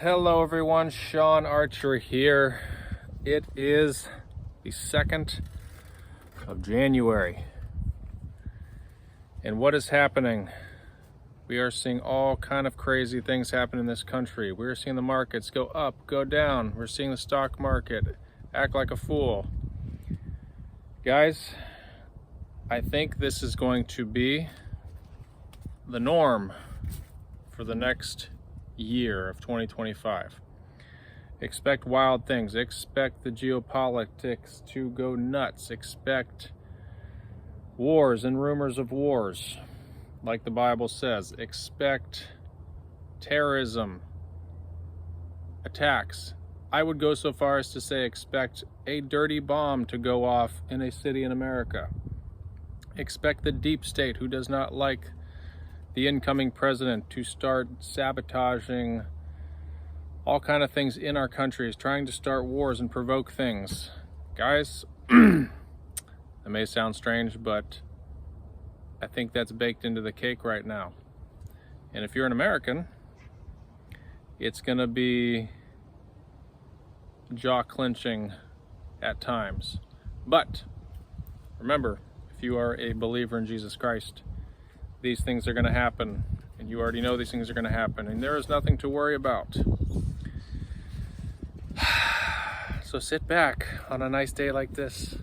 Hello everyone, Sean Archer here. It is the 2nd of January. And what is happening? We are seeing all kind of crazy things happen in this country. We're seeing the markets go up, go down. We're seeing the stock market act like a fool. Guys, I think this is going to be the norm for the next year of 2025. Expect wild things. Expect the geopolitics to go nuts. Expect wars and rumors of wars, like the Bible says. Expect terrorism, attacks. I would go so far as to say expect a dirty bomb to go off in a city in America. Expect the deep state, who does not like the incoming president, to start sabotaging all kind of things in our country, is trying to start wars and provoke things. Guys, that may sound strange, but I think that's baked into the cake right now. And if you're an American, it's gonna be jaw-clenching at times. But remember, if you are a believer in Jesus Christ, these things are going to happen, and you already know these things are going to happen, and there is nothing to worry about. So sit back on a nice day like this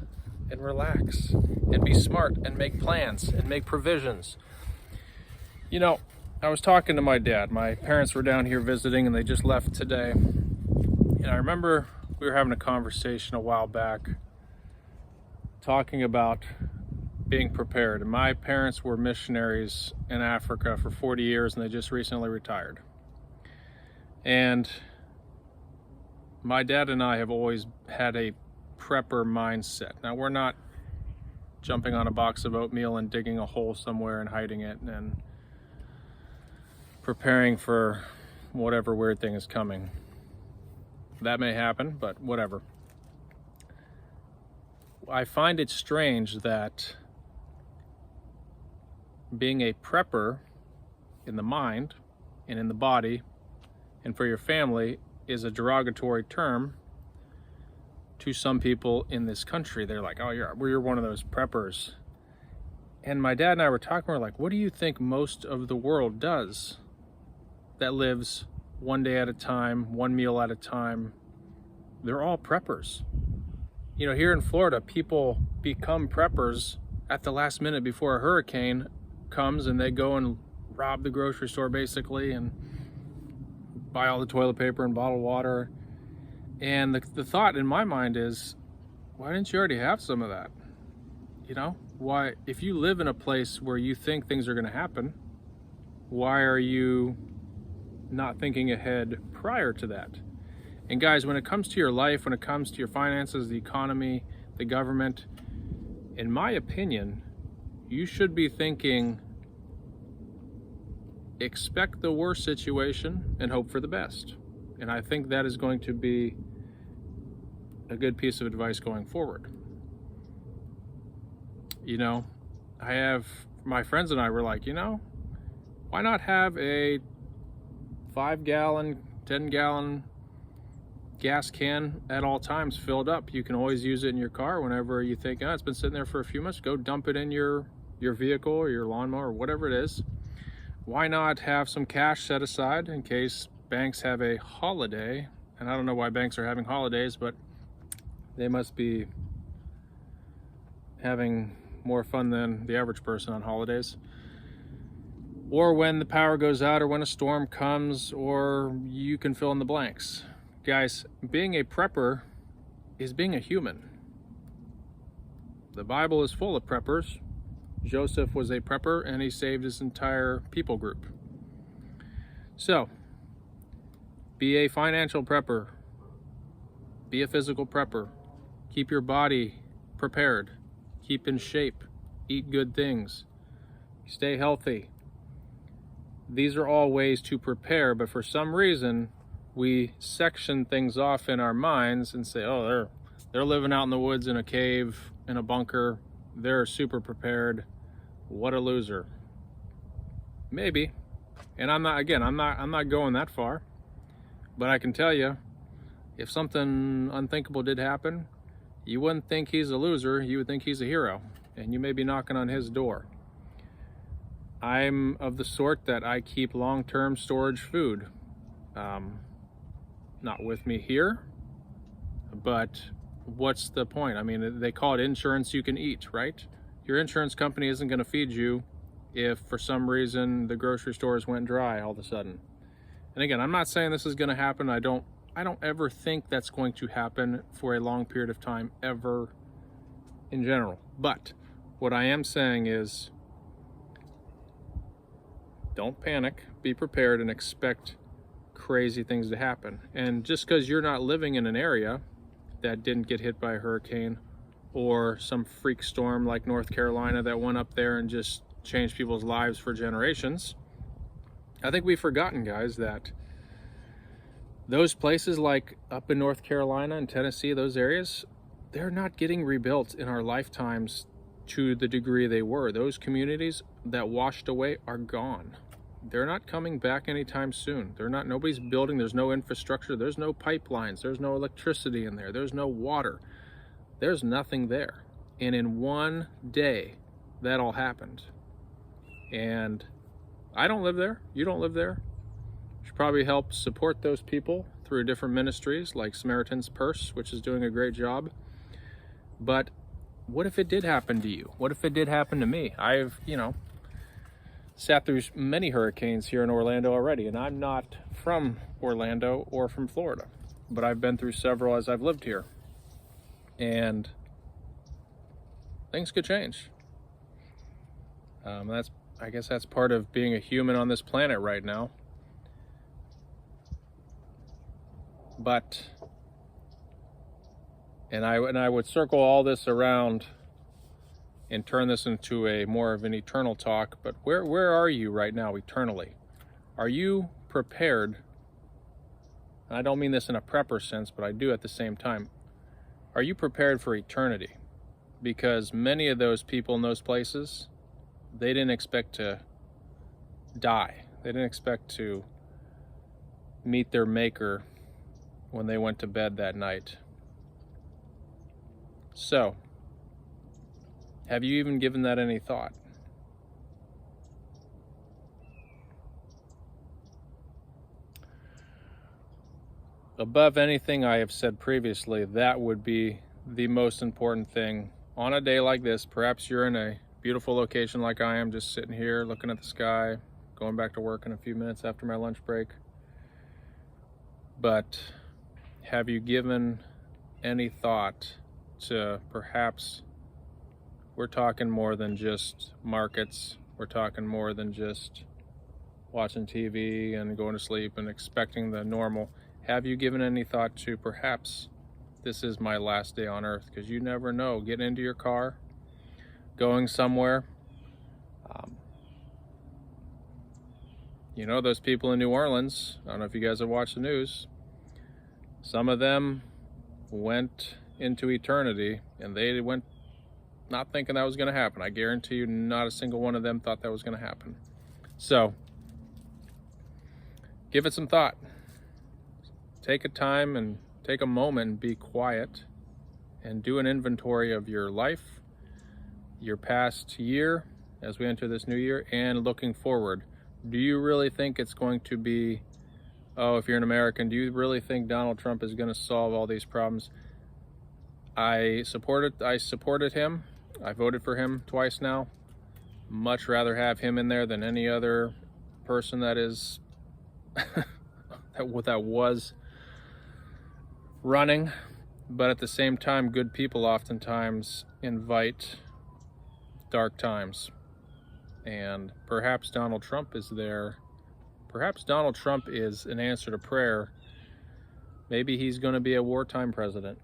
and relax and be smart and make plans and make provisions. You know, I was talking to my dad. My parents were down here visiting and they just left today. And I remember we were having a conversation a while back talking about being prepared. And my parents were missionaries in Africa for 40 years and they just recently retired. And my dad and I have always had a prepper mindset. Now, we're not jumping on a box of oatmeal and digging a hole somewhere and hiding it and preparing for whatever weird thing is coming. That may happen, but whatever. I find it strange that being a prepper in the mind and in the body and for your family is a derogatory term to some people in this country. They're like, oh, you're one of those preppers. And my dad and I were talking, we're like, what do you think most of the world does that lives one day at a time, one meal at a time? They're all preppers. You know, here in Florida, people become preppers at the last minute before a hurricane comes, and they go and rob the grocery store basically and buy all the toilet paper and bottled water. And the thought in my mind is, why didn't you already have some of that? You know, why, if you live in a place where you think things are going to happen, why are you not thinking ahead prior to that? And guys, when it comes to your life, when it comes to your finances, the economy, the government, in my opinion, you should be thinking, expect the worst situation and hope for the best. And I think that is going to be a good piece of advice going forward. You know, my friends and I were like, you know, why not have a 5-gallon, 10-gallon gas can at all times filled up? You can always use it in your car whenever you think, oh, it's been sitting there for a few months. Go dump it in your vehicle or your lawnmower or whatever it is. Why not have some cash set aside in case banks have a holiday? And I don't know why banks are having holidays, but they must be having more fun than the average person on holidays. Or when the power goes out, or when a storm comes, or you can fill in the blanks. Guys, being a prepper is being a human. The Bible is full of preppers. Joseph was a prepper and he saved his entire people group. So, be a financial prepper. Be a physical prepper. Keep your body prepared. Keep in shape. Eat good things. Stay healthy. These are all ways to prepare, but for some reason, we section things off in our minds and say, oh, they're living out in the woods in a cave, in a bunker. They're super prepared. What a loser. Maybe. And I'm not going that far. But I can tell you, if something unthinkable did happen, you wouldn't think he's a loser, you would think he's a hero, and you may be knocking on his door. I'm of the sort that I keep long-term storage food. Not with me here, but what's the point? I mean, they call it insurance you can eat, right? Your insurance company isn't going to feed you if for some reason the grocery stores went dry all of a sudden. And again, I'm not saying this is going to happen. I don't ever think that's going to happen for a long period of time ever in general. But what I am saying is, don't panic, be prepared, and expect crazy things to happen. And just because you're not living in an area that didn't get hit by a hurricane or some freak storm like North Carolina that went up there and just changed people's lives for generations, I think we've forgotten, guys, that those places like up in North Carolina and Tennessee, those areas, they're not getting rebuilt in our lifetimes to the degree they were. Those communities that washed away are gone. They're not coming back anytime soon. Nobody's building, there's no infrastructure, there's no pipelines, there's no electricity in there, there's no water. There's nothing there. And in one day, that all happened. And I don't live there, you don't live there. You should probably help support those people through different ministries like Samaritan's Purse, which is doing a great job. But what if it did happen to you? What if it did happen to me? I've, sat through many hurricanes here in Orlando already, and I'm not from Orlando or from Florida, but I've been through several as I've lived here. And things could change. I guess that's part of being a human on this planet right now. But, and I would circle all this around and turn this into a more of an eternal talk, but where are you right now eternally? Are you prepared? And I don't mean this in a prepper sense, but I do at the same time. Are you prepared for eternity? Because many of those people in those places, they didn't expect to die. They didn't expect to meet their maker when they went to bed that night. So, have you even given that any thought? Above anything I have said previously, that would be the most important thing on a day like this. Perhaps you're in a beautiful location like I am, just sitting here looking at the sky, going back to work in a few minutes after my lunch break. But have you given any thought to perhaps, we're talking more than just markets, we're talking more than just watching TV and going to sleep and expecting the normal. Have you given any thought to perhaps this is my last day on earth? Because you never know, getting into your car, going somewhere. Those people in New Orleans, I don't know if you guys have watched the news, some of them went into eternity and they went not thinking that was going to happen. I guarantee you not a single one of them thought that was going to happen. So give it some thought. Take a time and take a moment and be quiet and do an inventory of your life, your past year as we enter this new year, and looking forward. Do you really think it's going to be, if you're an American, do you really think Donald Trump is going to solve all these problems? I supported him. I voted for him twice now. Much rather have him in there than any other person that is that was running. But at the same time, good people oftentimes invite dark times. And perhaps Donald Trump is there. Perhaps Donald Trump is an answer to prayer. Maybe he's going to be a wartime president.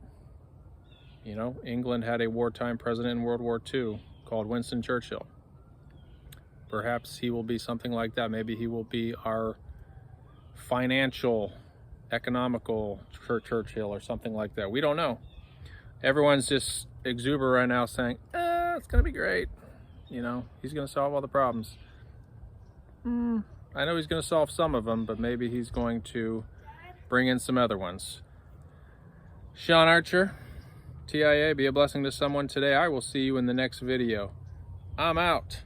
England had a wartime president in World War II called Winston Churchill. Perhaps he will be something like that. Maybe he will be our financial, economical Churchill or something like that. We don't know. Everyone's just exuberant right now saying, it's going to be great. He's going to solve all the problems. I know he's going to solve some of them, but maybe he's going to bring in some other ones. Sean Archer, TIA, be a blessing to someone today. I will see you in the next video. I'm out.